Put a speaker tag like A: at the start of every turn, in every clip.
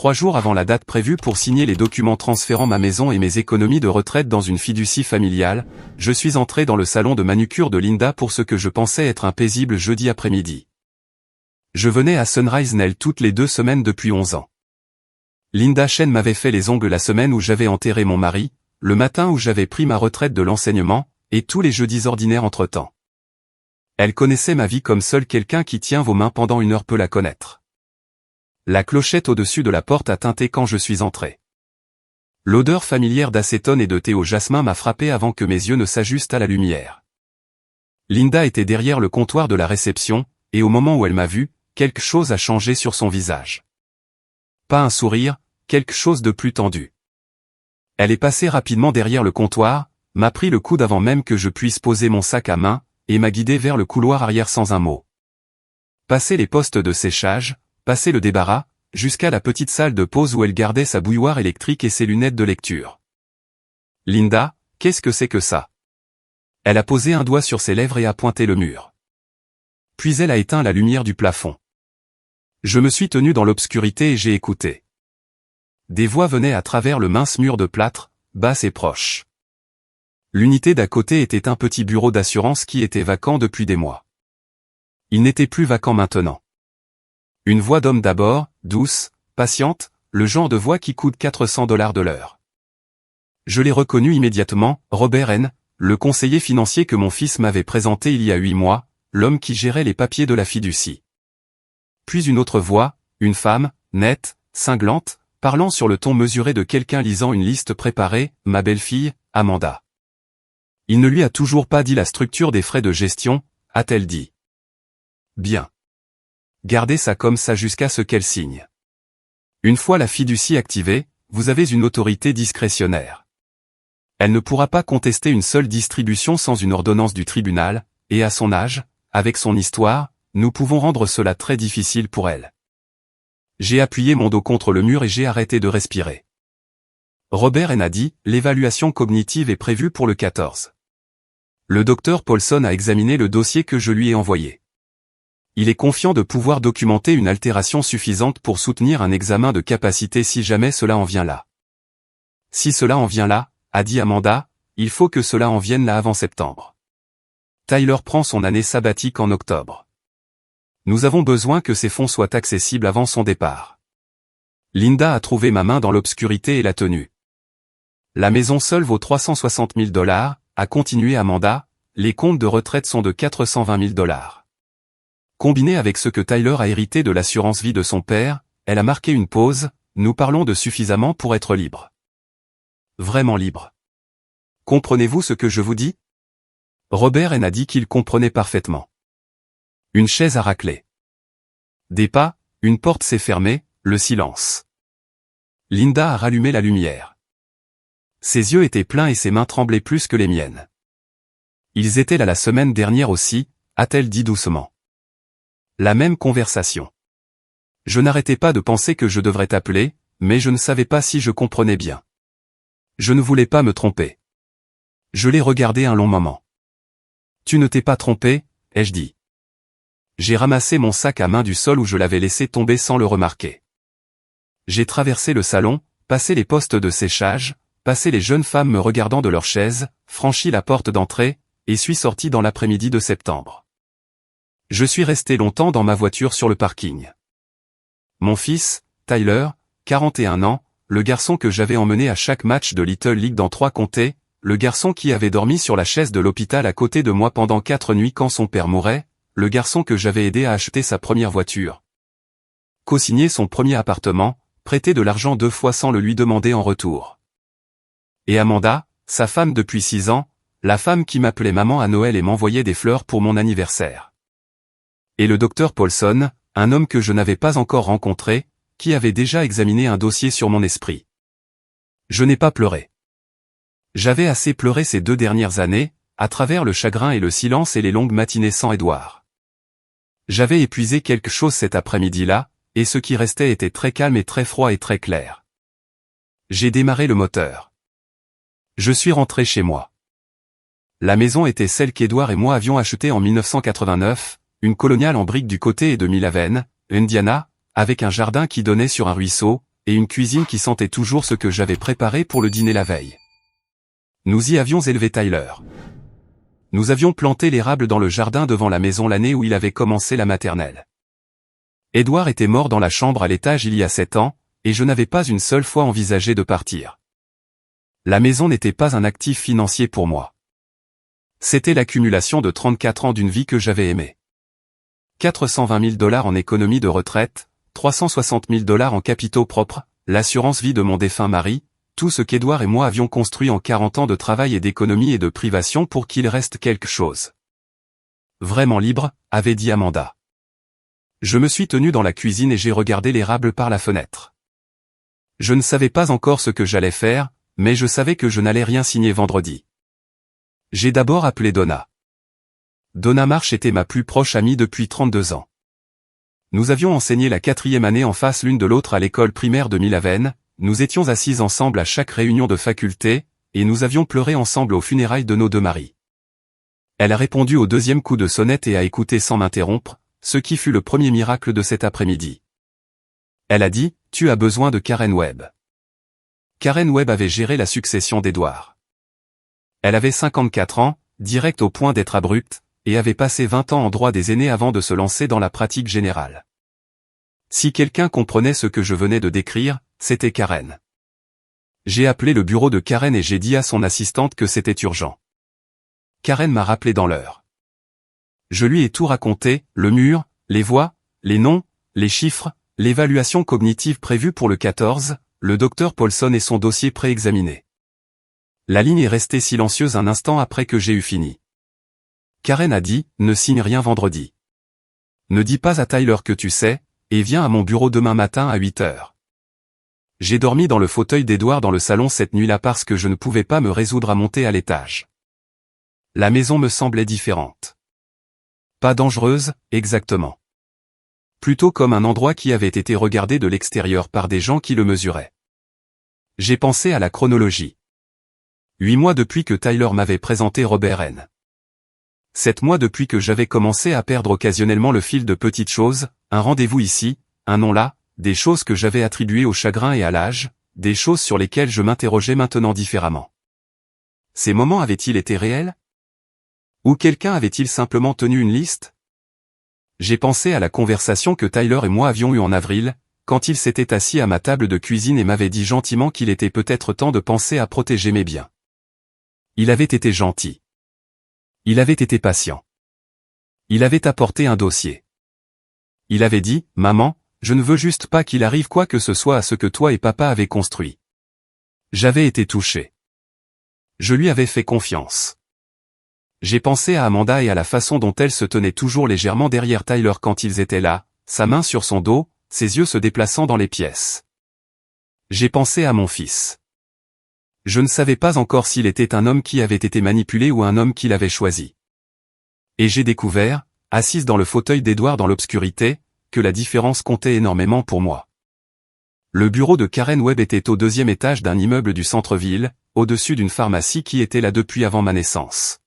A: 3 jours avant la date prévue pour signer les documents transférant ma maison et mes économies de retraite dans une fiducie familiale, je suis entré dans le salon de manucure de Linda pour ce que je pensais être un paisible jeudi après-midi. Je venais à Sunrise Nail toutes les 2 semaines depuis 11 ans. Linda Chen m'avait fait les ongles la semaine où j'avais enterré mon mari, le matin où j'avais pris ma retraite de l'enseignement, et tous les jeudis ordinaires entre-temps. Elle connaissait ma vie comme seul quelqu'un qui tient vos mains pendant 1 heure peut la connaître. La clochette au-dessus de la porte a tinté quand je suis entré. L'odeur familière d'acétone et de thé au jasmin m'a frappé avant que mes yeux ne s'ajustent à la lumière. Linda était derrière le comptoir de la réception, et au moment où elle m'a vu, quelque chose a changé sur son visage. Pas un sourire, quelque chose de plus tendu. Elle est passée rapidement derrière le comptoir, m'a pris le coude avant même que je puisse poser mon sac à main, et m'a guidé vers le couloir arrière sans un mot. Passé les postes de séchage, passé le débarras, jusqu'à la petite salle de pause où elle gardait sa bouilloire électrique et ses lunettes de lecture. « Linda, qu'est-ce que c'est que ça ?» Elle a posé un doigt sur ses lèvres et a pointé le mur. Puis elle a éteint la lumière du plafond. Je me suis tenu dans l'obscurité et j'ai écouté. Des voix venaient à travers le mince mur de plâtre, basses et proches. L'unité d'à côté était un petit bureau d'assurance qui était vacant depuis des mois. Il n'était plus vacant maintenant. Une voix d'homme d'abord, douce, patiente, le genre de voix qui coûte $400 de l'heure. Je l'ai reconnu immédiatement, Robert N., le conseiller financier que mon fils m'avait présenté il y a 8 mois, l'homme qui gérait les papiers de la fiducie. Puis une autre voix, une femme, nette, cinglante, parlant sur le ton mesuré de quelqu'un lisant une liste préparée, ma belle-fille, Amanda. Il ne lui a toujours pas dit la structure des frais de gestion, a-t-elle dit. Bien. Gardez ça comme ça jusqu'à ce qu'elle signe. Une fois la fiducie activée, vous avez une autorité discrétionnaire. Elle ne pourra pas contester une seule distribution sans une ordonnance du tribunal, et à son âge, avec son histoire, nous pouvons rendre cela très difficile pour elle. J'ai appuyé mon dos contre le mur et j'ai arrêté de respirer. Robert N. a dit, l'évaluation cognitive est prévue pour le 14. Le docteur Paulson a examiné le dossier que je lui ai envoyé. Il est confiant de pouvoir documenter une altération suffisante pour soutenir un examen de capacité si jamais cela en vient là. Si cela en vient là, a dit Amanda, il faut que cela en vienne là avant septembre. Tyler prend son année sabbatique en octobre. Nous avons besoin que ces fonds soient accessibles avant son départ. Linda a trouvé ma main dans l'obscurité et l'a tenue. La maison seule vaut $360 000, a continué Amanda, les comptes de retraite sont de $420 000. Combiné avec ce que Tyler a hérité de l'assurance vie de son père, elle a marqué une pause, nous parlons de suffisamment pour être libre. Vraiment libre. Comprenez-vous ce que je vous dis? Robert N. a dit qu'il comprenait parfaitement. Une chaise a raclé. Des pas, une porte s'est fermée, le silence. Linda a rallumé la lumière. Ses yeux étaient pleins et ses mains tremblaient plus que les miennes. Ils étaient là la semaine dernière aussi, a-t-elle dit doucement. La même conversation. Je n'arrêtais pas de penser que je devrais t'appeler, mais je ne savais pas si je comprenais bien. Je ne voulais pas me tromper. Je l'ai regardé un long moment. Tu ne t'es pas trompé, ai-je dit. J'ai ramassé mon sac à main du sol où je l'avais laissé tomber sans le remarquer. J'ai traversé le salon, passé les postes de séchage, passé les jeunes femmes me regardant de leur chaise, franchi la porte d'entrée, et suis sorti dans l'après-midi de septembre. Je suis resté longtemps dans ma voiture sur le parking. Mon fils, Tyler, 41 ans, le garçon que j'avais emmené à chaque match de Little League dans 3 comtés, le garçon qui avait dormi sur la chaise de l'hôpital à côté de moi pendant 4 nuits quand son père mourait, le garçon que j'avais aidé à acheter sa première voiture. Co-signé son premier appartement, prêté de l'argent 2 fois sans le lui demander en retour. Et Amanda, sa femme depuis 6 ans, la femme qui m'appelait maman à Noël et m'envoyait des fleurs pour mon anniversaire. Et le docteur Paulson, un homme que je n'avais pas encore rencontré, qui avait déjà examiné un dossier sur mon esprit. Je n'ai pas pleuré. J'avais assez pleuré ces 2 dernières années, à travers le chagrin et le silence et les longues matinées sans Édouard. J'avais épuisé quelque chose cet après-midi-là, et ce qui restait était très calme et très froid et très clair. J'ai démarré le moteur. Je suis rentré chez moi. La maison était celle qu'Édouard et moi avions achetée en 1989, une coloniale en briques du côté et de Milaven, Indiana, avec un jardin qui donnait sur un ruisseau, et une cuisine qui sentait toujours ce que j'avais préparé pour le dîner la veille. Nous y avions élevé Tyler. Nous avions planté l'érable dans le jardin devant la maison l'année où il avait commencé la maternelle. Édouard était mort dans la chambre à l'étage il y a 7 ans, et je n'avais pas une seule fois envisagé de partir. La maison n'était pas un actif financier pour moi. C'était l'accumulation de 34 ans d'une vie que j'avais aimée. 420 000 $ en économie de retraite, 360 000 $ en capitaux propres, l'assurance vie de mon défunt mari, tout ce qu'Édouard et moi avions construit en 40 ans de travail et d'économie et de privation pour qu'il reste quelque chose. Vraiment libre, avait dit Amanda. Je me suis tenu dans la cuisine et j'ai regardé l'érable par la fenêtre. Je ne savais pas encore ce que j'allais faire, mais je savais que je n'allais rien signer vendredi. J'ai d'abord appelé Donna. Donna Marsh était ma plus proche amie depuis 32 ans. Nous avions enseigné la 4e année en face l'une de l'autre à l'école primaire de Milaven, nous étions assises ensemble à chaque réunion de faculté, et nous avions pleuré ensemble aux funérailles de nos 2 maris. Elle a répondu au 2e coup de sonnette et a écouté sans m'interrompre, ce qui fut le premier miracle de cet après-midi. Elle a dit, « Tu as besoin de Karen Webb. » Karen Webb avait géré la succession d'Édouard. Elle avait 54 ans, directe au point d'être abrupte, et avait passé 20 ans en droit des aînés avant de se lancer dans la pratique générale. Si quelqu'un comprenait ce que je venais de décrire, c'était Karen. J'ai appelé le bureau de Karen et j'ai dit à son assistante que c'était urgent. Karen m'a rappelé dans l'heure. Je lui ai tout raconté, le mur, les voix, les noms, les chiffres, l'évaluation cognitive prévue pour le 14, le docteur Paulson et son dossier préexaminé. La ligne est restée silencieuse un instant après que j'ai eu fini. Karen a dit, ne signe rien vendredi. Ne dis pas à Tyler que tu sais, et viens à mon bureau demain matin à 8 heures. J'ai dormi dans le fauteuil d'Édouard dans le salon cette nuit-là parce que je ne pouvais pas me résoudre à monter à l'étage. La maison me semblait différente. Pas dangereuse, exactement. Plutôt comme un endroit qui avait été regardé de l'extérieur par des gens qui le mesuraient. J'ai pensé à la chronologie. 8 mois depuis que Tyler m'avait présenté Robert N. 7 mois depuis que j'avais commencé à perdre occasionnellement le fil de petites choses, un rendez-vous ici, un nom là, des choses que j'avais attribuées au chagrin et à l'âge, des choses sur lesquelles je m'interrogeais maintenant différemment. Ces moments avaient-ils été réels? Ou quelqu'un avait-il simplement tenu une liste? J'ai pensé à la conversation que Tyler et moi avions eue en avril, quand il s'était assis à ma table de cuisine et m'avait dit gentiment qu'il était peut-être temps de penser à protéger mes biens. Il avait été gentil. Il avait été patient. Il avait apporté un dossier. Il avait dit, « Maman, je ne veux juste pas qu'il arrive quoi que ce soit à ce que toi et papa avez construit. » J'avais été touché. Je lui avais fait confiance. J'ai pensé à Amanda et à la façon dont elle se tenait toujours légèrement derrière Tyler quand ils étaient là, sa main sur son dos, ses yeux se déplaçant dans les pièces. J'ai pensé à mon fils. Je ne savais pas encore s'il était un homme qui avait été manipulé ou un homme qu'il avait choisi. Et j'ai découvert, assise dans le fauteuil d'Édouard dans l'obscurité, que la différence comptait énormément pour moi. Le bureau de Karen Webb était au 2e étage d'un immeuble du centre-ville, au-dessus d'une pharmacie qui était là depuis avant ma naissance.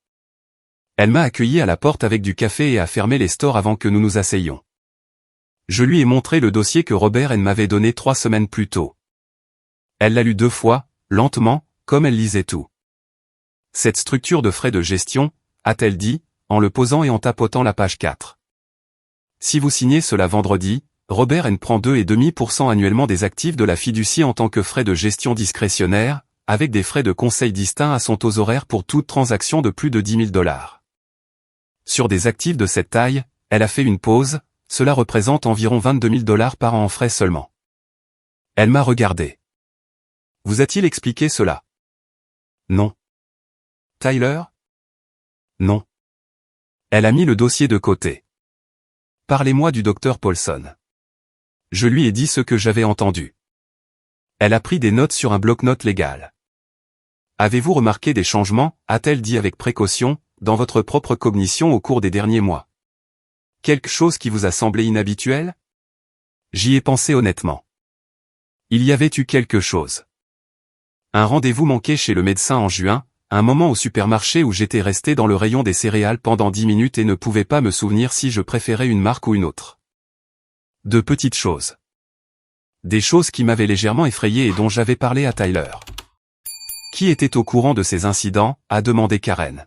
A: Elle m'a accueilli à la porte avec du café et a fermé les stores avant que nous nous asseyions. Je lui ai montré le dossier que Robert N m'avait donné 3 semaines plus tôt. Elle l'a lu 2 fois, lentement, comme elle lisait tout. Cette structure de frais de gestion, a-t-elle dit, en le posant et en tapotant la page 4. Si vous signez cela vendredi, Robert N prend 2,5% annuellement des actifs de la fiducie en tant que frais de gestion discrétionnaire, avec des frais de conseil distincts à son taux horaire pour toute transaction de plus de 10 000 $. Sur des actifs de cette taille, elle a fait une pause, cela représente environ 22 000 $ par an en frais seulement. Elle m'a regardé. Vous a-t-il expliqué cela? Non. Tyler? Non. Elle a mis le dossier de côté. Parlez-moi du docteur Paulson. Je lui ai dit ce que j'avais entendu. Elle a pris des notes sur un bloc-notes légal. Avez-vous remarqué des changements, a-t-elle dit avec précaution, dans votre propre cognition au cours des derniers mois? Quelque chose qui vous a semblé inhabituel? J'y ai pensé honnêtement. Il y avait eu quelque chose. Un rendez-vous manqué chez le médecin en juin, un moment au supermarché où j'étais resté dans le rayon des céréales pendant 10 minutes et ne pouvais pas me souvenir si je préférais une marque ou une autre. De petites choses. Des choses qui m'avaient légèrement effrayé et dont j'avais parlé à Tyler. Qui était au courant de ces incidents, a demandé Karen.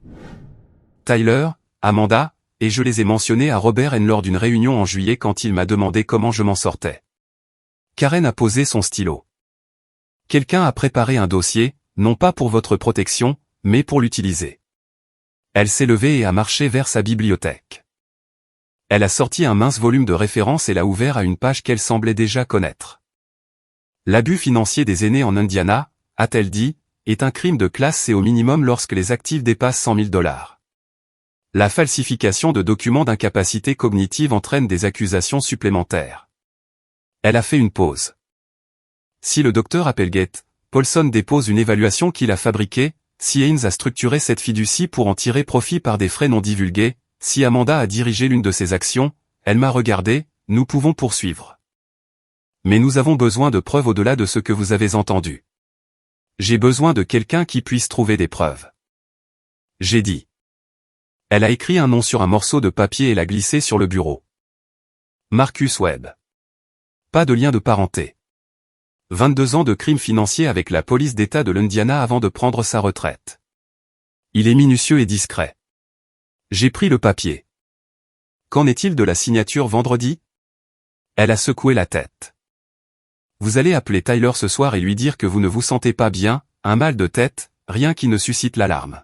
A: Tyler, Amanda, et je les ai mentionnés à Robert N. lors d'une réunion en juillet quand il m'a demandé comment je m'en sortais. Karen a posé son stylo. Quelqu'un a préparé un dossier, non pas pour votre protection, mais pour l'utiliser. Elle s'est levée et a marché vers sa bibliothèque. Elle a sorti un mince volume de références et l'a ouvert à une page qu'elle semblait déjà connaître. L'abus financier des aînés en Indiana, a-t-elle dit, est un crime de classe C au minimum lorsque les actifs dépassent 100 000 $. La falsification de documents d'incapacité cognitive entraîne des accusations supplémentaires. Elle a fait une pause. Si le docteur Applegate, Paulson dépose une évaluation qu'il a fabriquée, si Haynes a structuré cette fiducie pour en tirer profit par des frais non divulgués, si Amanda a dirigé l'une de ses actions, elle m'a regardé, nous pouvons poursuivre. Mais nous avons besoin de preuves au-delà de ce que vous avez entendu. J'ai besoin de quelqu'un qui puisse trouver des preuves. J'ai dit. Elle a écrit un nom sur un morceau de papier et l'a glissé sur le bureau. Marcus Webb. Pas de lien de parenté. 22 ans de crimes financiers avec la police d'État de l'Indiana avant de prendre sa retraite. Il est minutieux et discret. J'ai pris le papier. Qu'en est-il de la signature vendredi? Elle a secoué la tête. Vous allez appeler Tyler ce soir et lui dire que vous ne vous sentez pas bien, un mal de tête, rien qui ne suscite l'alarme.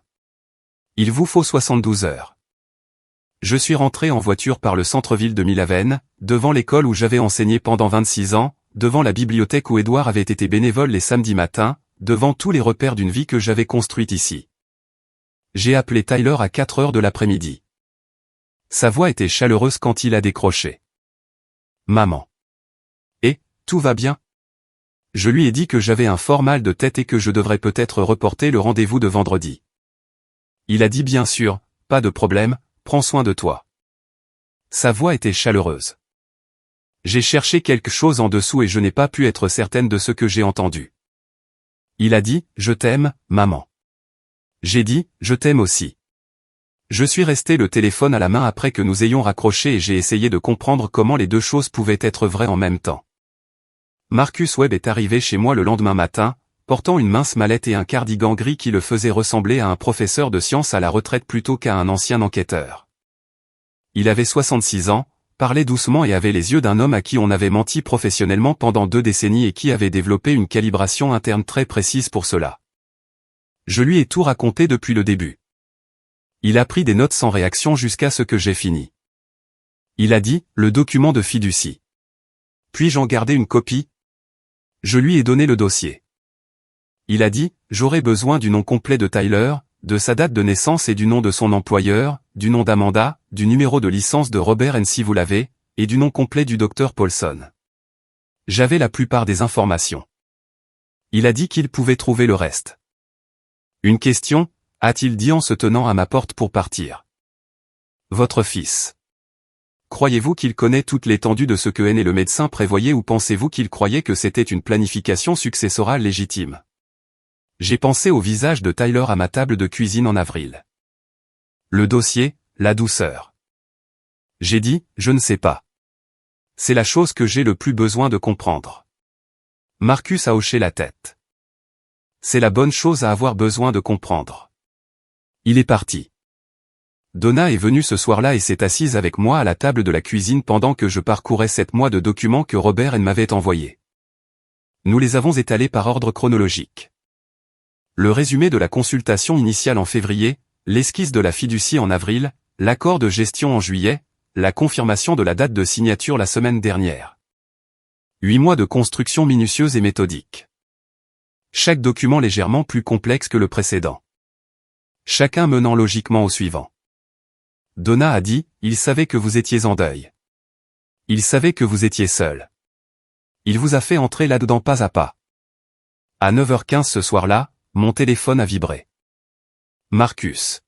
A: Il vous faut 72 heures. Je suis rentré en voiture par le centre-ville de Milaven, devant l'école où j'avais enseigné pendant 26 ans, devant la bibliothèque où Édouard avait été bénévole les samedis matins, devant tous les repères d'une vie que j'avais construite ici. J'ai appelé Tyler à 4 heures de l'après-midi. Sa voix était chaleureuse quand il a décroché. Maman. Et, tout va bien? Je lui ai dit que j'avais un fort mal de tête et que je devrais peut-être reporter le rendez-vous de vendredi. Il a dit bien sûr, pas de problème, prends soin de toi. Sa voix était chaleureuse. J'ai cherché quelque chose en dessous et je n'ai pas pu être certaine de ce que j'ai entendu. Il a dit, je t'aime, maman. J'ai dit, je t'aime aussi. Je suis resté le téléphone à la main après que nous ayons raccroché et j'ai essayé de comprendre comment les deux choses pouvaient être vraies en même temps. Marcus Webb est arrivé chez moi le lendemain matin, portant une mince mallette et un cardigan gris qui le faisait ressembler à un professeur de sciences à la retraite plutôt qu'à un ancien enquêteur. Il avait 66 ans, parlait doucement et avait les yeux d'un homme à qui on avait menti professionnellement pendant 2 décennies et qui avait développé une calibration interne très précise pour cela. Je lui ai tout raconté depuis le début. Il a pris des notes sans réaction jusqu'à ce que j'ai fini. Il a dit, le document de fiducie. Puis-je en garder une copie? Je lui ai donné le dossier. Il a dit, j'aurai besoin du nom complet de Tyler, de sa date de naissance et du nom de son employeur, du nom d'Amanda, du numéro de licence de Robert N. si vous l'avez, et du nom complet du docteur Paulson. J'avais la plupart des informations. Il a dit qu'il pouvait trouver le reste. Une question, a-t-il dit en se tenant à ma porte pour partir. Votre fils. Croyez-vous qu'il connaît toute l'étendue de ce que N et le médecin prévoyaient ou pensez-vous qu'il croyait que c'était une planification successorale légitime? J'ai pensé au visage de Tyler à ma table de cuisine en avril. Le dossier, la douceur. J'ai dit, je ne sais pas. C'est la chose que j'ai le plus besoin de comprendre. Marcus a hoché la tête. C'est la bonne chose à avoir besoin de comprendre. Il est parti. Donna est venue ce soir-là et s'est assise avec moi à la table de la cuisine pendant que je parcourais 7 mois de documents que Robert N. m'avait envoyés. Nous les avons étalés par ordre chronologique. Le résumé de la consultation initiale en février, l'esquisse de la fiducie en avril, l'accord de gestion en juillet, la confirmation de la date de signature la semaine dernière. 8 mois de construction minutieuse et méthodique. Chaque document légèrement plus complexe que le précédent. Chacun menant logiquement au suivant. Donna a dit, il savait que vous étiez en deuil. Il savait que vous étiez seul. Il vous a fait entrer là-dedans pas à pas. À 9h15 ce soir-là, mon téléphone a vibré. Marcus.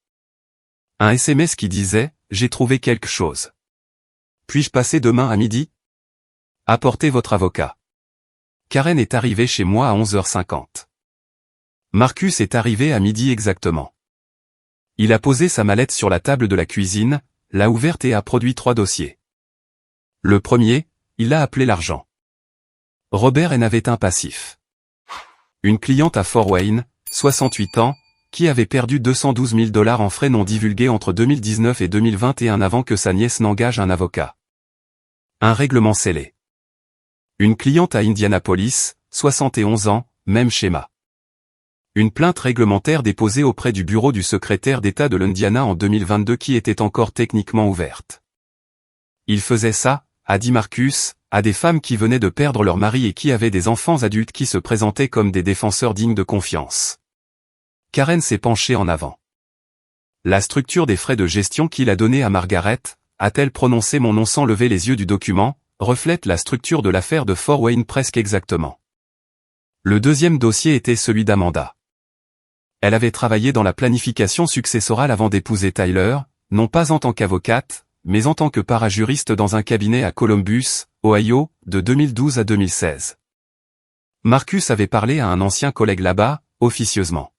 A: Un SMS qui disait, j'ai trouvé quelque chose. Puis-je passer demain à midi? Apportez votre avocat. Karen est arrivée chez moi à 11h50. Marcus est arrivé à midi exactement. Il a posé sa mallette sur la table de la cuisine, l'a ouverte et a produit 3 dossiers. Le premier, il a appelé l'argent. Robert N avait un passif. Une cliente à Fort Wayne, 68 ans, qui avait perdu 212 000 $ en frais non divulgués entre 2019 et 2021 avant que sa nièce n'engage un avocat. Un règlement scellé. Une cliente à Indianapolis, 71 ans, même schéma. Une plainte réglementaire déposée auprès du bureau du secrétaire d'État de l'Indiana en 2022 qui était encore techniquement ouverte. Il faisait ça, a dit Marcus, à des femmes qui venaient de perdre leur mari et qui avaient des enfants adultes qui se présentaient comme des défenseurs dignes de confiance. Karen s'est penchée en avant. La structure des frais de gestion qu'il a donnée à Margaret, a-t-elle prononcé mon nom sans lever les yeux du document, reflète la structure de l'affaire de Fort Wayne presque exactement. Le deuxième dossier était celui d'Amanda. Elle avait travaillé dans la planification successorale avant d'épouser Tyler, non pas en tant qu'avocate, mais en tant que parajuriste dans un cabinet à Columbus, Ohio, de 2012 à 2016. Marcus avait parlé à un ancien collègue là-bas, officieusement.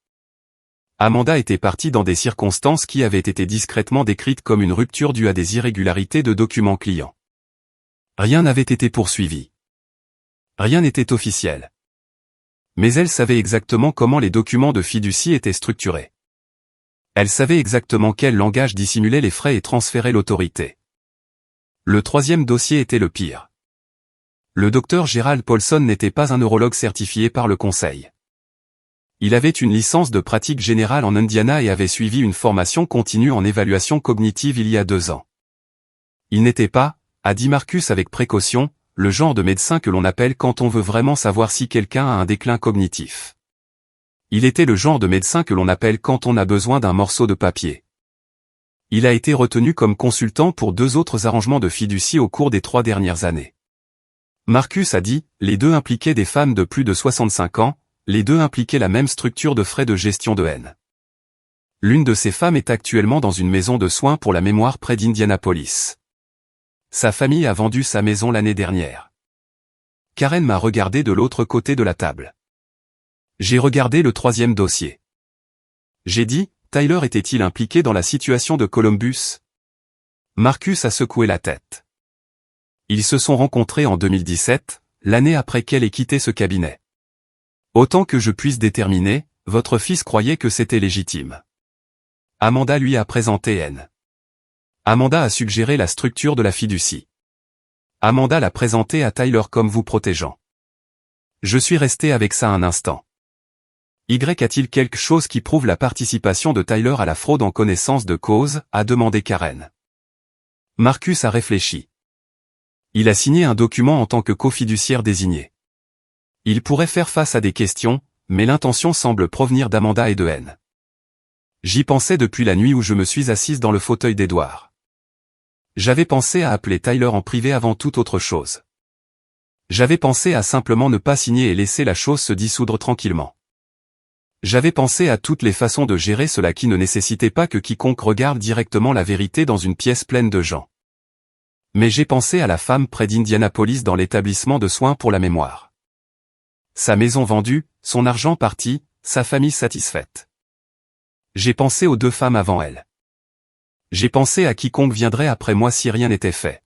A: Amanda était partie dans des circonstances qui avaient été discrètement décrites comme une rupture due à des irrégularités de documents clients. Rien n'avait été poursuivi. Rien n'était officiel. Mais elle savait exactement comment les documents de fiducie étaient structurés. Elle savait exactement quel langage dissimulait les frais et transférait l'autorité. Le troisième dossier était le pire. Le docteur Gerald Paulson n'était pas un neurologue certifié par le conseil. Il avait une licence de pratique générale en Indiana et avait suivi une formation continue en évaluation cognitive il y a 2 ans. Il n'était pas, a dit Marcus avec précaution, le genre de médecin que l'on appelle quand on veut vraiment savoir si quelqu'un a un déclin cognitif. Il était le genre de médecin que l'on appelle quand on a besoin d'un morceau de papier. Il a été retenu comme consultant pour 2 autres arrangements de fiducie au cours des 3 dernières années. Marcus a dit, les 2 impliquaient des femmes de plus de 65 ans, les 2 impliquaient la même structure de frais de gestion de haine. L'une de ces femmes est actuellement dans une maison de soins pour la mémoire près d'Indianapolis. Sa famille a vendu sa maison l'année dernière. Karen m'a regardé de l'autre côté de la table. J'ai regardé le troisième dossier. J'ai dit, Tyler était-il impliqué dans la situation de Columbus? Marcus a secoué la tête. Ils se sont rencontrés en 2017, l'année après qu'elle ait quitté ce cabinet. Autant que je puisse déterminer, votre fils croyait que c'était légitime. Amanda lui a présenté N. Amanda a suggéré la structure de la fiducie. Amanda l'a présenté à Tyler comme vous protégeant. Je suis resté avec ça un instant. Y a-t-il quelque chose qui prouve la participation de Tyler à la fraude en connaissance de cause, a demandé Karen. Marcus a réfléchi. Il a signé un document en tant que cofiduciaire désigné. Il pourrait faire face à des questions, mais l'intention semble provenir d'Amanda et de N. J'y pensais depuis la nuit où je me suis assise dans le fauteuil d'Edouard. J'avais pensé à appeler Tyler en privé avant toute autre chose. J'avais pensé à simplement ne pas signer et laisser la chose se dissoudre tranquillement. J'avais pensé à toutes les façons de gérer cela qui ne nécessitaient pas que quiconque regarde directement la vérité dans une pièce pleine de gens. Mais j'ai pensé à la femme près d'Indianapolis dans l'établissement de soins pour la mémoire. Sa maison vendue, son argent parti, sa famille satisfaite. J'ai pensé aux 2 femmes avant elle. J'ai pensé à quiconque viendrait après moi si rien n'était fait.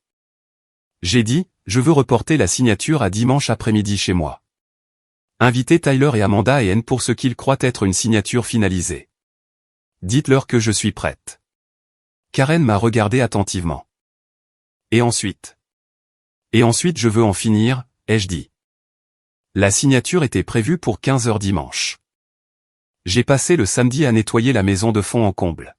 A: J'ai dit, je veux reporter la signature à dimanche après-midi chez moi. Invitez Tyler et Amanda et N pour ce qu'ils croient être une signature finalisée. Dites-leur que je suis prête. Karen m'a regardé attentivement. Et ensuite? Et ensuite je veux en finir, ai-je dit. La signature était prévue pour 15 h dimanche. J'ai passé le samedi à nettoyer la maison de fond en comble.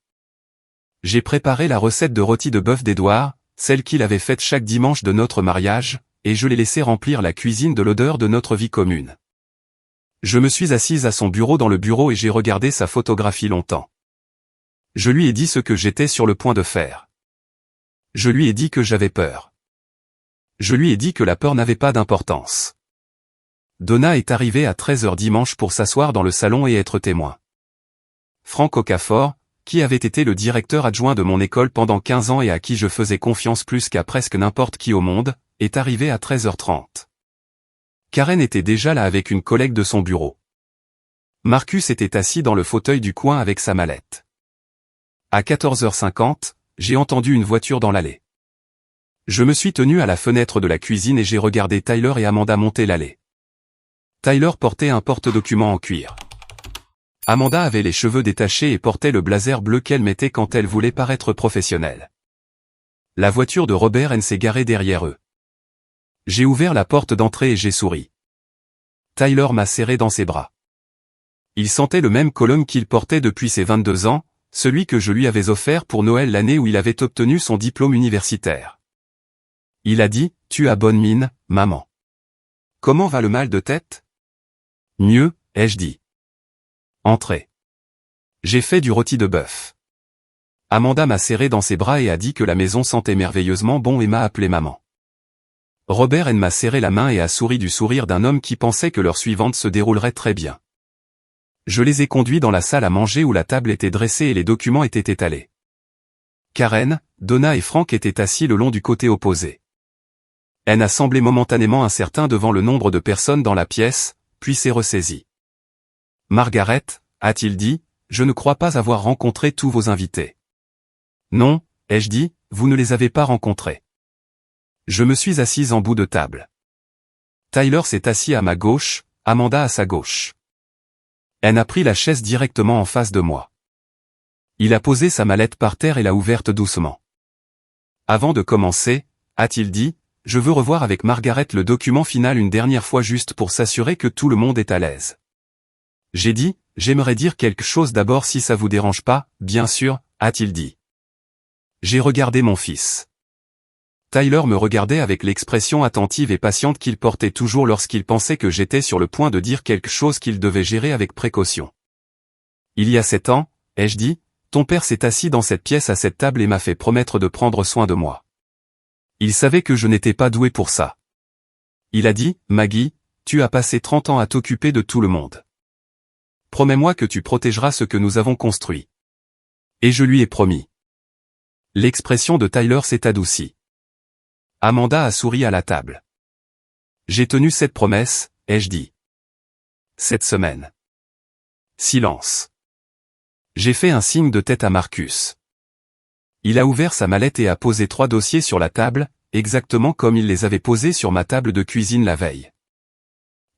A: J'ai préparé la recette de rôti de bœuf d'Edouard, celle qu'il avait faite chaque dimanche de notre mariage, et je l'ai laissé remplir la cuisine de l'odeur de notre vie commune. Je me suis assise à son bureau dans le bureau et j'ai regardé sa photographie longtemps. Je lui ai dit ce que j'étais sur le point de faire. Je lui ai dit que j'avais peur. Je lui ai dit que la peur n'avait pas d'importance. Donna est arrivée à 13 h dimanche pour s'asseoir dans le salon et être témoin. Frank Okafor, qui avait été le directeur adjoint de mon école pendant 15 ans et à qui je faisais confiance plus qu'à presque n'importe qui au monde, est arrivé à 13 h 30. Karen était déjà là avec une collègue de son bureau. Marcus était assis dans le fauteuil du coin avec sa mallette. À 14 h 50, j'ai entendu une voiture dans l'allée. Je me suis tenu à la fenêtre de la cuisine et j'ai regardé Tyler et Amanda monter l'allée. Tyler portait un porte-document en cuir. Amanda avait les cheveux détachés et portait le blazer bleu qu'elle mettait quand elle voulait paraître professionnelle. La voiture de Robert N s'est garée derrière eux. J'ai ouvert la porte d'entrée et j'ai souri. Tyler m'a serré dans ses bras. Il sentait le même cologne qu'il portait depuis ses 22 ans, celui que je lui avais offert pour Noël l'année où il avait obtenu son diplôme universitaire. Il a dit, « Tu as bonne mine, maman. Comment va le mal de tête ?»« Mieux, » ai-je dit. « Entrez. J'ai fait du rôti de bœuf. » Amanda m'a serré dans ses bras et a dit que la maison sentait merveilleusement bon et m'a appelé maman. Robert N m'a serré la main et a souri du sourire d'un homme qui pensait que l'heure suivante se déroulerait très bien. Je les ai conduits dans la salle à manger où la table était dressée et les documents étaient étalés. Karen, Donna et Frank étaient assis le long du côté opposé. N a semblé momentanément incertain devant le nombre de personnes dans la pièce, puis s'est ressaisi. « Margaret, a-t-il dit, je ne crois pas avoir rencontré tous vos invités. »« Non, ai-je dit, vous ne les avez pas rencontrés. » Je me suis assise en bout de table. Tyler s'est assis à ma gauche, Amanda à sa gauche. N a pris la chaise directement en face de moi. Il a posé sa mallette par terre et l'a ouverte doucement. Avant de commencer, a-t-il dit, je veux revoir avec Margaret le document final une dernière fois juste pour s'assurer que tout le monde est à l'aise. J'ai dit, j'aimerais dire quelque chose d'abord si ça vous dérange pas, bien sûr, a-t-il dit. J'ai regardé mon fils. Tyler me regardait avec l'expression attentive et patiente qu'il portait toujours lorsqu'il pensait que j'étais sur le point de dire quelque chose qu'il devait gérer avec précaution. Il y a 7 ans, ai-je dit, ton père s'est assis dans cette pièce à cette table et m'a fait promettre de prendre soin de moi. Il savait que je n'étais pas doué pour ça. Il a dit, Maggie, tu as passé 30 ans à t'occuper de tout le monde. Promets-moi que tu protégeras ce que nous avons construit. Et je lui ai promis. L'expression de Tyler s'est adoucie. Amanda a souri à la table. J'ai tenu cette promesse, ai-je dit. Cette semaine. Silence. J'ai fait un signe de tête à Marcus. Il a ouvert sa mallette et a posé 3 dossiers sur la table, exactement comme il les avait posés sur ma table de cuisine la veille.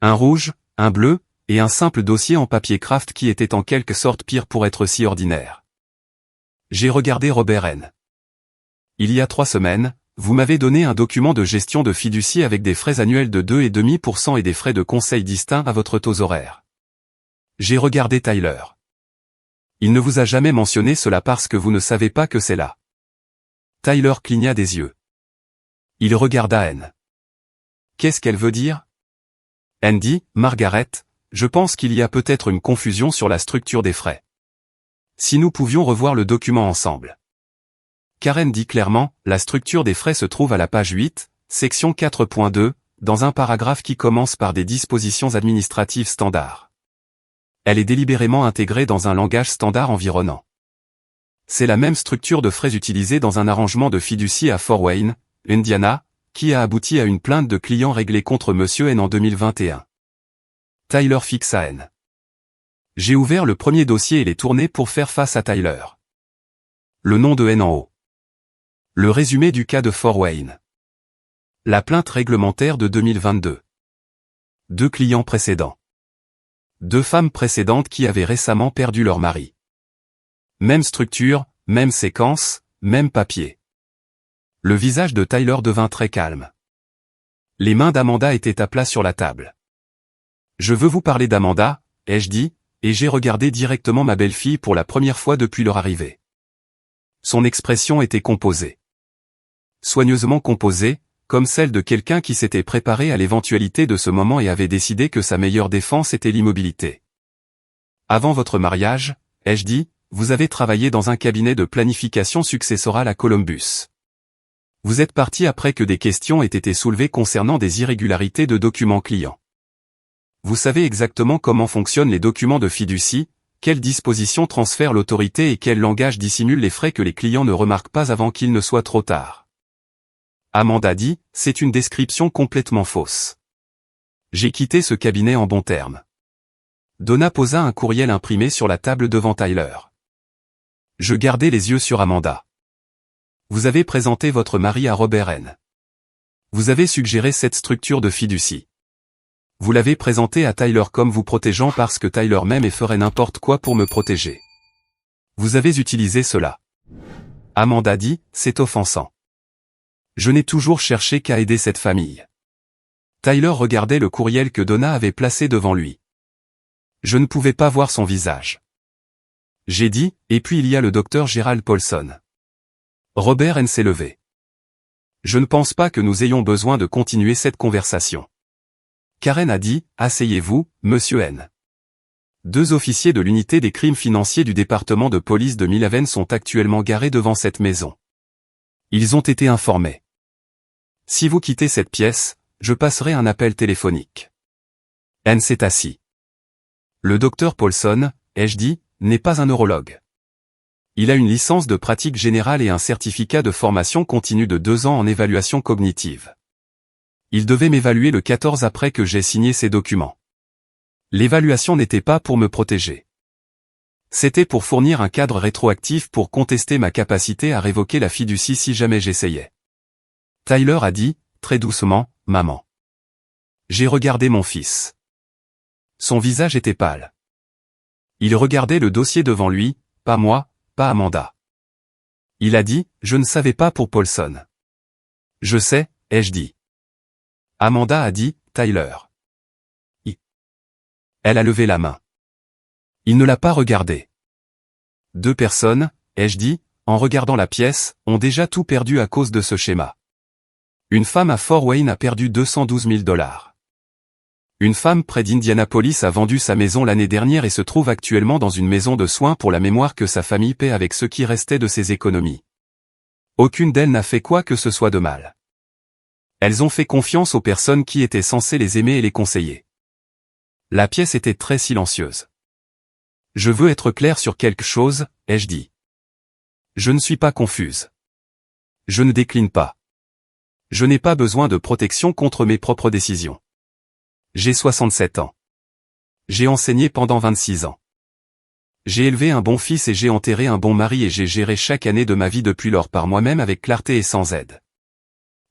A: Un rouge, un bleu, et un simple dossier en papier craft qui était en quelque sorte pire pour être si ordinaire. J'ai regardé Robert N. Il y a 3 semaines, vous m'avez donné un document de gestion de fiducie avec des frais annuels de 2,5% et des frais de conseil distincts à votre taux horaire. J'ai regardé Tyler. Il ne vous a jamais mentionné cela parce que vous ne savez pas que c'est là. Tyler cligna des yeux. Il regarda N. Qu'est-ce qu'elle veut dire? N dit, Margaret, je pense qu'il y a peut-être une confusion sur la structure des frais. Si nous pouvions revoir le document ensemble. Karen dit clairement, la structure des frais se trouve à la page 8, section 4.2, dans un paragraphe qui commence par des dispositions administratives standards. Elle est délibérément intégrée dans un langage standard environnant. C'est la même structure de frais utilisée dans un arrangement de fiducie à Fort Wayne, Indiana, qui a abouti à une plainte de client réglée contre Monsieur N en 2021. Tyler fixa N. J'ai ouvert le premier dossier et l'ai tourné pour faire face à Tyler. Le nom de N en haut. Le résumé du cas de Fort Wayne. La plainte réglementaire de 2022. 2 clients précédents. 2 femmes précédentes qui avaient récemment perdu leur mari. Même structure, même séquence, même papier. Le visage de Tyler devint très calme. Les mains d'Amanda étaient à plat sur la table. Je veux vous parler d'Amanda, ai-je dit, et j'ai regardé directement ma belle-fille pour la première fois depuis leur arrivée. Son expression était composée. Soigneusement composée, comme celle de quelqu'un qui s'était préparé à l'éventualité de ce moment et avait décidé que sa meilleure défense était l'immobilité. Avant votre mariage, ai-je dit, vous avez travaillé dans un cabinet de planification successorale à Columbus. Vous êtes parti après que des questions aient été soulevées concernant des irrégularités de documents clients. Vous savez exactement comment fonctionnent les documents de fiducie, quelles dispositions transfèrent l'autorité et quel langage dissimule les frais que les clients ne remarquent pas avant qu'il ne soit trop tard. Amanda dit, c'est une description complètement fausse. J'ai quitté ce cabinet en bons termes. Donna posa un courriel imprimé sur la table devant Tyler. Je gardai les yeux sur Amanda. Vous avez présenté votre mari à Robert N. Vous avez suggéré cette structure de fiducie. Vous l'avez présenté à Tyler comme vous protégeant parce que Tyler m'aime et ferait n'importe quoi pour me protéger. Vous avez utilisé cela. Amanda dit, c'est offensant. Je n'ai toujours cherché qu'à aider cette famille. Tyler regardait le courriel que Donna avait placé devant lui. Je ne pouvais pas voir son visage. J'ai dit, et puis il y a le docteur Gerald Paulson. Robert N. s'est levé. Je ne pense pas que nous ayons besoin de continuer cette conversation. Karen a dit, asseyez-vous, monsieur N. Deux officiers de l'unité des crimes financiers du département de police de Millhaven sont actuellement garés devant cette maison. Ils ont été informés. Si vous quittez cette pièce, je passerai un appel téléphonique. N s'est assis. Le docteur Paulson, ai-je dit, n'est pas un neurologue. Il a une licence de pratique générale et un certificat de formation continue de 2 ans en évaluation cognitive. Il devait m'évaluer le 14 après que j'ai signé ces documents. L'évaluation n'était pas pour me protéger. C'était pour fournir un cadre rétroactif pour contester ma capacité à révoquer la fiducie si jamais j'essayais. Tyler a dit, très doucement, maman. J'ai regardé mon fils. Son visage était pâle. Il regardait le dossier devant lui, pas moi, pas Amanda. Il a dit, je ne savais pas pour Paulson. Je sais, ai-je dit. Amanda a dit, Tyler. Elle a levé la main. Il ne l'a pas regardé. 2 personnes, ai-je dit, en regardant la pièce, ont déjà tout perdu à cause de ce schéma. Une femme à Fort Wayne a perdu 212 000 $. Une femme près d'Indianapolis a vendu sa maison l'année dernière et se trouve actuellement dans une maison de soins pour la mémoire que sa famille paie avec ce qui restait de ses économies. Aucune d'elles n'a fait quoi que ce soit de mal. Elles ont fait confiance aux personnes qui étaient censées les aimer et les conseiller. La pièce était très silencieuse. Je veux être clair sur quelque chose, ai-je dit. Je ne suis pas confuse. Je ne décline pas. Je n'ai pas besoin de protection contre mes propres décisions. J'ai 67 ans. J'ai enseigné pendant 26 ans. J'ai élevé un bon fils et j'ai enterré un bon mari et j'ai géré chaque année de ma vie depuis lors par moi-même avec clarté et sans aide.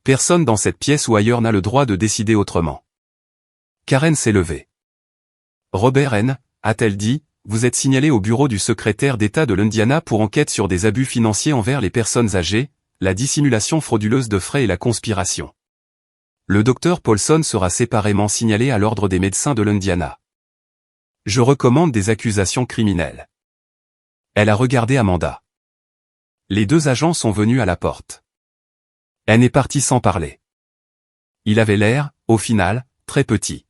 A: Personne dans cette pièce ou ailleurs n'a le droit de décider autrement. Karen s'est levée. Robert N., a-t-elle dit, vous êtes signalé au bureau du secrétaire d'État de l'Indiana pour enquête sur des abus financiers envers les personnes âgées, la dissimulation frauduleuse de frais et la conspiration. Le docteur Paulson sera séparément signalé à l'ordre des médecins de l'Indiana. Je recommande des accusations criminelles. Elle a regardé Amanda. Les 2 agents sont venus à la porte. Elle est partie sans parler. Il avait l'air, au final, très petit.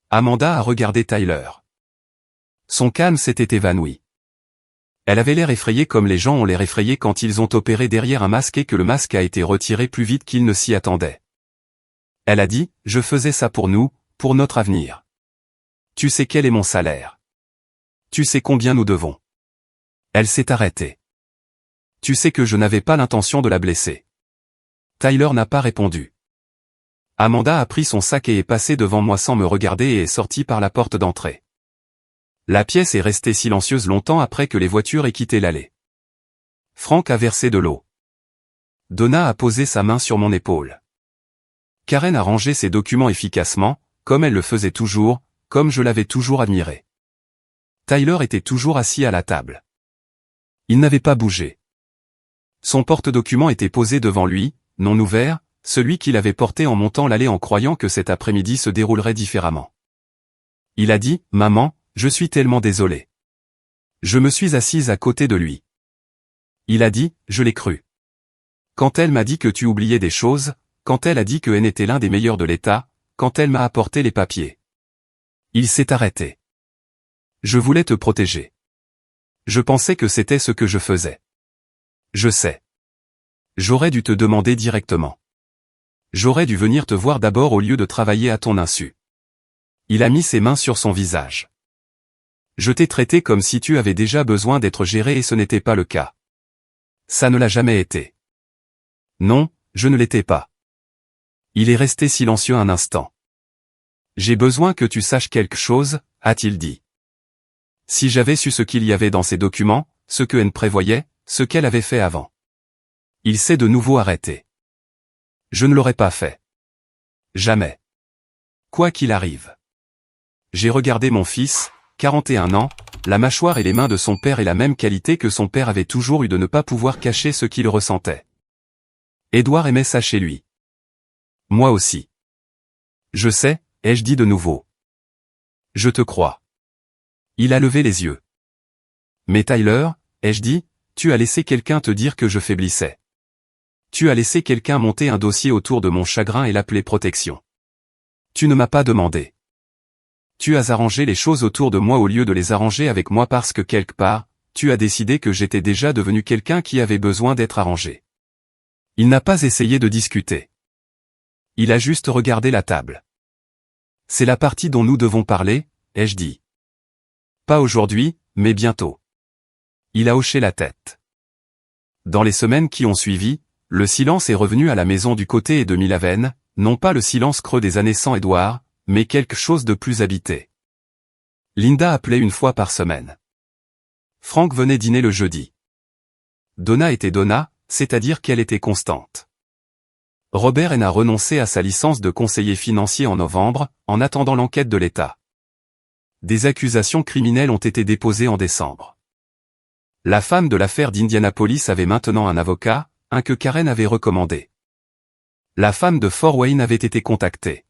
A: Amanda a regardé Tyler. Son calme s'était évanoui. Elle avait l'air effrayée comme les gens ont l'air effrayés quand ils ont opéré derrière un masque et que le masque a été retiré plus vite qu'ils ne s'y attendaient. Elle a dit, je faisais ça pour nous, pour notre avenir. Tu sais quel est mon salaire. Tu sais combien nous devons. Elle s'est arrêtée. Tu sais que je n'avais pas l'intention de la blesser. Tyler n'a pas répondu. Amanda a pris son sac et est passée devant moi sans me regarder et est sortie par la porte d'entrée. La pièce est restée silencieuse longtemps après que les voitures aient quitté l'allée. Frank a versé de l'eau. Donna a posé sa main sur mon épaule. Karen a rangé ses documents efficacement, comme elle le faisait toujours, comme je l'avais toujours admiré. Tyler était toujours assis à la table. Il n'avait pas bougé. Son porte-documents était posé devant lui, non ouvert, celui qu'il avait porté en montant l'allée en croyant que cet après-midi se déroulerait différemment. Il a dit, « Maman, je suis tellement désolé. » Je me suis assise à côté de lui. Il a dit, « Je l'ai cru. » Quand elle m'a dit que tu oubliais des choses, quand elle a dit que N était l'un des meilleurs de l'État, quand elle m'a apporté les papiers. Il s'est arrêté. Je voulais te protéger. Je pensais que c'était ce que je faisais. Je sais. J'aurais dû te demander directement. J'aurais dû venir te voir d'abord au lieu de travailler à ton insu. Il a mis ses mains sur son visage. Je t'ai traité comme si tu avais déjà besoin d'être géré et ce n'était pas le cas. Ça ne l'a jamais été. Non, je ne l'étais pas. Il est resté silencieux un instant. J'ai besoin que tu saches quelque chose, a-t-il dit. Si j'avais su ce qu'il y avait dans ces documents, ce que N prévoyait, ce qu'elle avait fait avant. Il s'est de nouveau arrêté. Je ne l'aurais pas fait. Jamais. Quoi qu'il arrive. J'ai regardé mon fils, 41 ans, la mâchoire et les mains de son père et la même qualité que son père avait toujours eu de ne pas pouvoir cacher ce qu'il ressentait. Édouard aimait ça chez lui. Moi aussi. Je sais, ai-je dit de nouveau. Je te crois. Il a levé les yeux. Mais Tyler, ai-je dit, tu as laissé quelqu'un te dire que je faiblissais. Tu as laissé quelqu'un monter un dossier autour de mon chagrin et l'appeler protection. Tu ne m'as pas demandé. Tu as arrangé les choses autour de moi au lieu de les arranger avec moi parce que quelque part, tu as décidé que j'étais déjà devenu quelqu'un qui avait besoin d'être arrangé. Il n'a pas essayé de discuter. Il a juste regardé la table. C'est la partie dont nous devons parler, ai-je dit. Pas aujourd'hui, mais bientôt. Il a hoché la tête. Dans les semaines qui ont suivi, le silence est revenu à la maison du côté et de Milaven, non pas le silence creux des années sans Édouard, mais quelque chose de plus habité. Linda appelait une fois par semaine. Frank venait dîner le jeudi. Donna était Donna, c'est-à-dire qu'elle était constante. Robert a renoncé à sa licence de conseiller financier en novembre, en attendant l'enquête de l'État. Des accusations criminelles ont été déposées en décembre. La femme de l'affaire d'Indianapolis avait maintenant un avocat, un que Karen avait recommandé. La femme de Fort Wayne avait été contactée.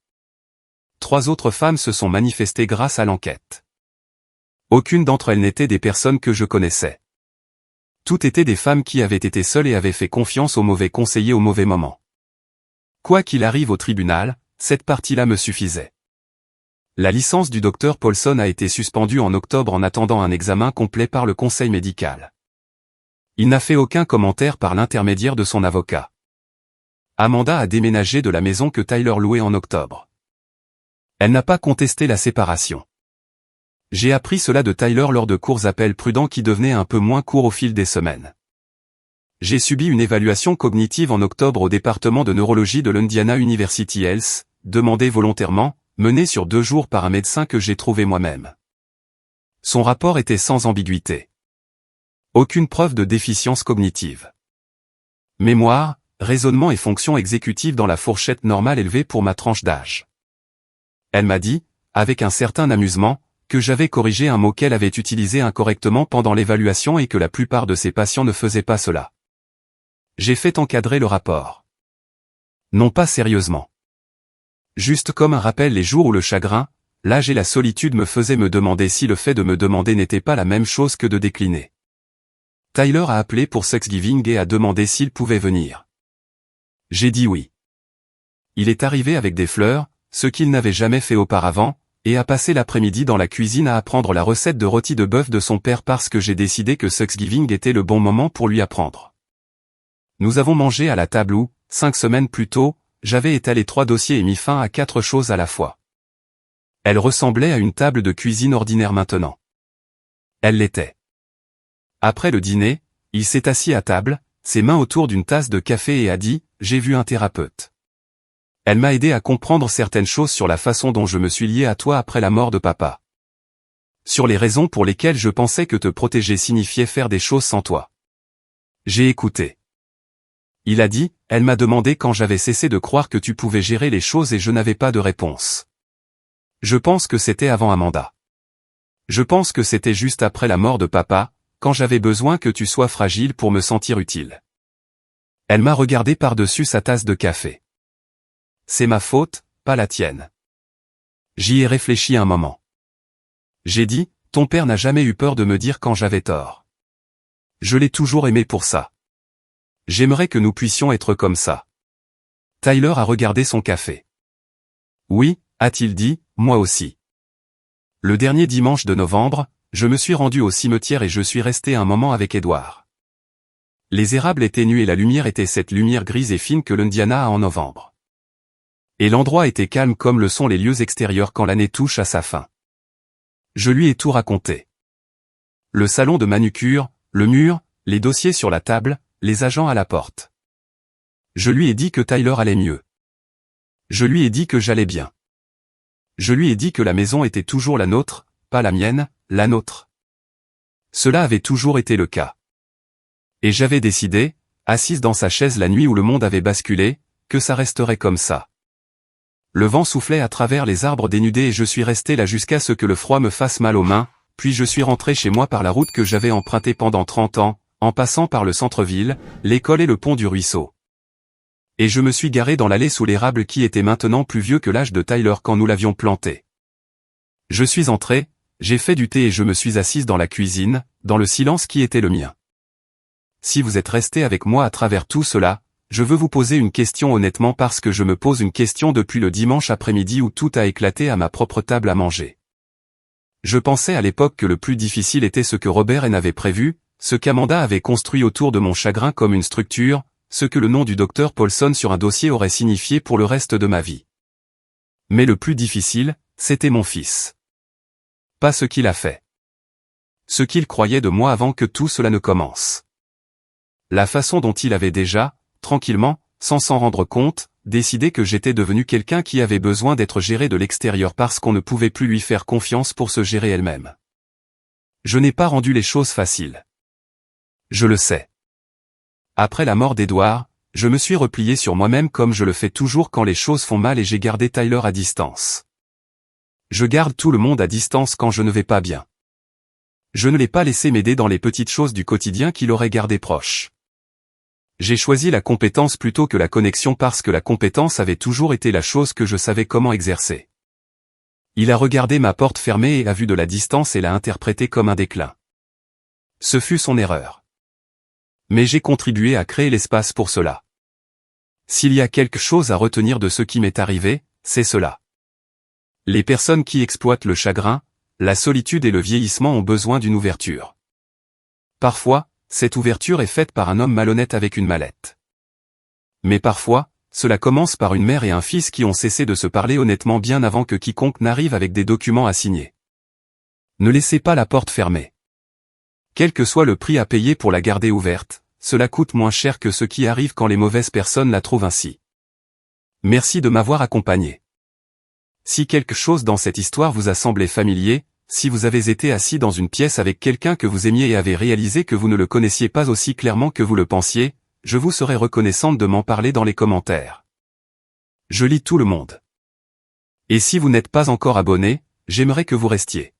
A: 3 autres femmes se sont manifestées grâce à l'enquête. Aucune d'entre elles n'était des personnes que je connaissais. Toutes étaient des femmes qui avaient été seules et avaient fait confiance au mauvais conseiller au mauvais moment. Quoi qu'il arrive au tribunal, cette partie-là me suffisait. La licence du docteur Paulson a été suspendue en octobre en attendant un examen complet par le conseil médical. Il n'a fait aucun commentaire par l'intermédiaire de son avocat. Amanda a déménagé de la maison que Tyler louait en octobre. Elle n'a pas contesté la séparation. J'ai appris cela de Tyler lors de courts appels prudents qui devenaient un peu moins courts au fil des semaines. J'ai subi une évaluation cognitive en octobre au département de neurologie de l'Indiana University Health, demandée volontairement, menée sur 2 jours par un médecin que j'ai trouvé moi-même. Son rapport était sans ambiguïté. Aucune preuve de déficience cognitive. Mémoire, raisonnement et fonction exécutive dans la fourchette normale élevée pour ma tranche d'âge. Elle m'a dit, avec un certain amusement, que j'avais corrigé un mot qu'elle avait utilisé incorrectement pendant l'évaluation et que la plupart de ses patients ne faisaient pas cela. J'ai fait encadrer le rapport. Non pas sérieusement. Juste comme un rappel les jours où le chagrin, l'âge et la solitude me faisaient me demander si le fait de me demander n'était pas la même chose que de décliner. Tyler a appelé pour Thanksgiving et a demandé s'il pouvait venir. J'ai dit oui. Il est arrivé avec des fleurs, ce qu'il n'avait jamais fait auparavant, et a passé l'après-midi dans la cuisine à apprendre la recette de rôti de bœuf de son père parce que j'ai décidé que Thanksgiving était le bon moment pour lui apprendre. Nous avons mangé à la table où, 5 semaines plus tôt, j'avais étalé 3 dossiers et mis fin à 4 choses à la fois. Elle ressemblait à une table de cuisine ordinaire maintenant. Elle l'était. Après le dîner, il s'est assis à table, ses mains autour d'une tasse de café et a dit « J'ai vu un thérapeute. Elle m'a aidé à comprendre certaines choses sur la façon dont je me suis lié à toi après la mort de papa. Sur les raisons pour lesquelles je pensais que te protéger signifiait faire des choses sans toi. J'ai écouté. Il a dit, elle m'a demandé quand j'avais cessé de croire que tu pouvais gérer les choses et je n'avais pas de réponse. Je pense que c'était avant Amanda. Je pense que c'était juste après la mort de papa, quand j'avais besoin que tu sois fragile pour me sentir utile. Elle m'a regardé par-dessus sa tasse de café. C'est ma faute, pas la tienne. J'y ai réfléchi un moment. J'ai dit, ton père n'a jamais eu peur de me dire quand j'avais tort. Je l'ai toujours aimé pour ça. J'aimerais que nous puissions être comme ça. Tyler a regardé son café. Oui, a-t-il dit, moi aussi. Le dernier dimanche de novembre, je me suis rendu au cimetière et je suis resté un moment avec Édouard. Les érables étaient nus et la lumière était cette lumière grise et fine que l'Indiana a en novembre. Et l'endroit était calme comme le sont les lieux extérieurs quand l'année touche à sa fin. Je lui ai tout raconté. Le salon de manucure, le mur, les dossiers sur la table, les agents à la porte. Je lui ai dit que Tyler allait mieux. Je lui ai dit que j'allais bien. Je lui ai dit que la maison était toujours la nôtre, pas la mienne, la nôtre. Cela avait toujours été le cas. Et j'avais décidé, assise dans sa chaise la nuit où le monde avait basculé, que ça resterait comme ça. Le vent soufflait à travers les arbres dénudés et je suis resté là jusqu'à ce que le froid me fasse mal aux mains, puis je suis rentré chez moi par la route que j'avais empruntée pendant 30 ans, en passant par le centre-ville, l'école et le pont du ruisseau. Et je me suis garé dans l'allée sous l'érable qui était maintenant plus vieux que l'âge de Tyler quand nous l'avions planté. Je suis entré, j'ai fait du thé et je me suis assise dans la cuisine, dans le silence qui était le mien. Si vous êtes resté avec moi à travers tout cela, je veux vous poser une question honnêtement parce que je me pose une question depuis le dimanche après-midi où tout a éclaté à ma propre table à manger. Je pensais à l'époque que le plus difficile était ce que Robert N avait prévu, ce qu'Amanda avait construit autour de mon chagrin comme une structure, ce que le nom du docteur Paulson sur un dossier aurait signifié pour le reste de ma vie. Mais le plus difficile, c'était mon fils. Pas ce qu'il a fait. Ce qu'il croyait de moi avant que tout cela ne commence. La façon dont il avait déjà, tranquillement, sans s'en rendre compte, décidé que j'étais devenu quelqu'un qui avait besoin d'être géré de l'extérieur parce qu'on ne pouvait plus lui faire confiance pour se gérer elle-même. Je n'ai pas rendu les choses faciles. Je le sais. Après la mort d'Edward, je me suis replié sur moi-même comme je le fais toujours quand les choses font mal et j'ai gardé Tyler à distance. Je garde tout le monde à distance quand je ne vais pas bien. Je ne l'ai pas laissé m'aider dans les petites choses du quotidien qu'il aurait gardé proche. J'ai choisi la compétence plutôt que la connexion parce que la compétence avait toujours été la chose que je savais comment exercer. Il a regardé ma porte fermée et a vu de la distance et l'a interprété comme un déclin. Ce fut son erreur. Mais j'ai contribué à créer l'espace pour cela. S'il y a quelque chose à retenir de ce qui m'est arrivé, c'est cela. Les personnes qui exploitent le chagrin, la solitude et le vieillissement ont besoin d'une ouverture. Parfois, cette ouverture est faite par un homme malhonnête avec une mallette. Mais parfois, cela commence par une mère et un fils qui ont cessé de se parler honnêtement bien avant que quiconque n'arrive avec des documents à signer. Ne laissez pas la porte fermée. Quel que soit le prix à payer pour la garder ouverte, cela coûte moins cher que ce qui arrive quand les mauvaises personnes la trouvent ainsi. Merci de m'avoir accompagné. Si quelque chose dans cette histoire vous a semblé familier, si vous avez été assis dans une pièce avec quelqu'un que vous aimiez et avez réalisé que vous ne le connaissiez pas aussi clairement que vous le pensiez, je vous serais reconnaissante de m'en parler dans les commentaires. Je lis tout le monde. Et si vous n'êtes pas encore abonné, j'aimerais que vous restiez.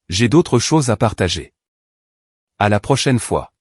A: J'ai d'autres choses à partager. À la prochaine fois.